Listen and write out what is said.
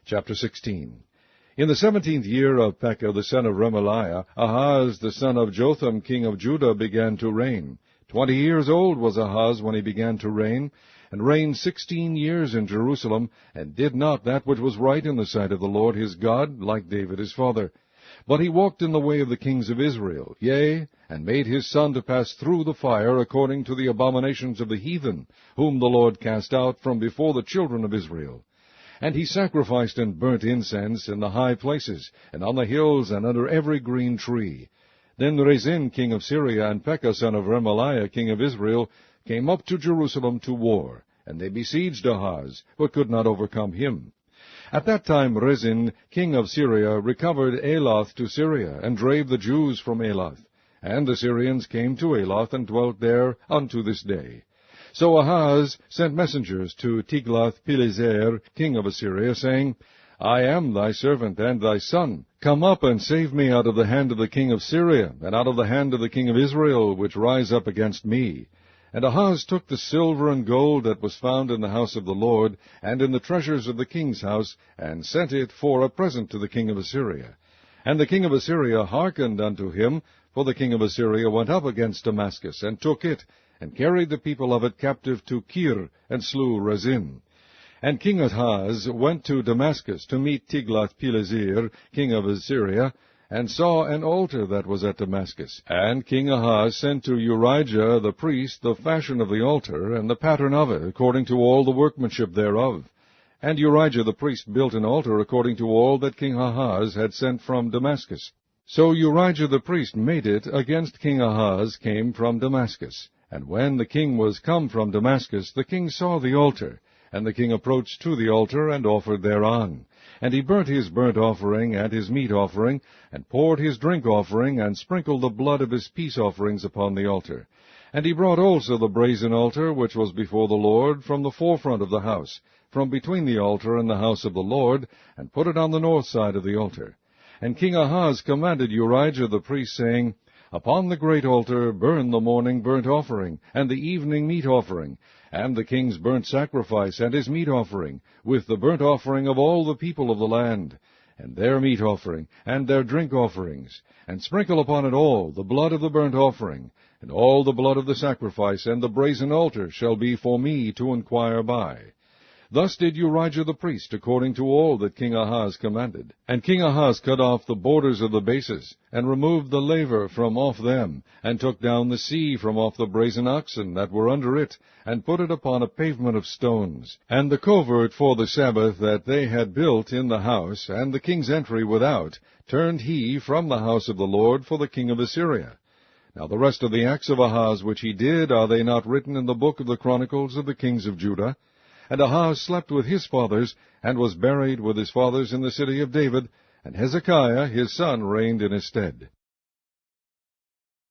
Chapter 16. In the 17th year of Pekah the son of Remaliah, Ahaz the son of Jotham king of Judah began to reign. 20 years old was Ahaz when he began to reign, and reigned 16 years in Jerusalem, and did not that which was right in the sight of the Lord his God, like David his father. But he walked in the way of the kings of Israel, yea, and made his son to pass through the fire according to the abominations of the heathen, whom the Lord cast out from before the children of Israel. And he sacrificed and burnt incense in the high places, and on the hills, and under every green tree. Then Rezin king of Syria, and Pekah son of Remaliah king of Israel, came up to Jerusalem to war, and they besieged Ahaz, but could not overcome him. At that time Rezin king of Syria recovered Elath to Syria, and drave the Jews from Elath. And the Syrians came to Elath, and dwelt there unto this day. So Ahaz sent messengers to Tiglath-Pileser, king of Assyria, saying, I am thy servant and thy son. Come up and save me out of the hand of the king of Syria, and out of the hand of the king of Israel, which rise up against me. And Ahaz took the silver and gold that was found in the house of the Lord, and in the treasures of the king's house, and sent it for a present to the king of Assyria. And the king of Assyria hearkened unto him, for the king of Assyria went up against Damascus, and took it, and carried the people of it captive to Kir, and slew Rezin. And King Ahaz went to Damascus to meet Tiglath-Pileser, king of Assyria, and saw an altar that was at Damascus. And King Ahaz sent to Urijah the priest the fashion of the altar, and the pattern of it, according to all the workmanship thereof. And Urijah the priest built an altar according to all that King Ahaz had sent from Damascus. So Urijah the priest made it against King Ahaz came from Damascus. And when the king was come from Damascus, the king saw the altar. And the king approached to the altar, and offered thereon. And he burnt his burnt offering and his meat offering, and poured his drink offering, and sprinkled the blood of his peace offerings upon the altar. And he brought also the brazen altar, which was before the Lord, from the forefront of the house, from between the altar and the house of the Lord, and put it on the north side of the altar. And King Ahaz commanded Urijah the priest, saying, Upon the great altar burn the morning burnt offering, and the evening meat offering, and the king's burnt sacrifice, and his meat offering, with the burnt offering of all the people of the land, and their meat offering, and their drink offerings, and sprinkle upon it all the blood of the burnt offering, and all the blood of the sacrifice, and the brazen altar shall be for me to inquire by. Thus did Urijah the priest, according to all that King Ahaz commanded. And King Ahaz cut off the borders of the bases, and removed the laver from off them, and took down the sea from off the brazen oxen that were under it, and put it upon a pavement of stones. And the covert for the Sabbath that they had built in the house, and the king's entry without, turned he from the house of the Lord for the king of Assyria. Now the rest of the acts of Ahaz which he did, are they not written in the book of the Chronicles of the kings of Judah? And Ahaz slept with his fathers, and was buried with his fathers in the city of David, and Hezekiah his son reigned in his stead.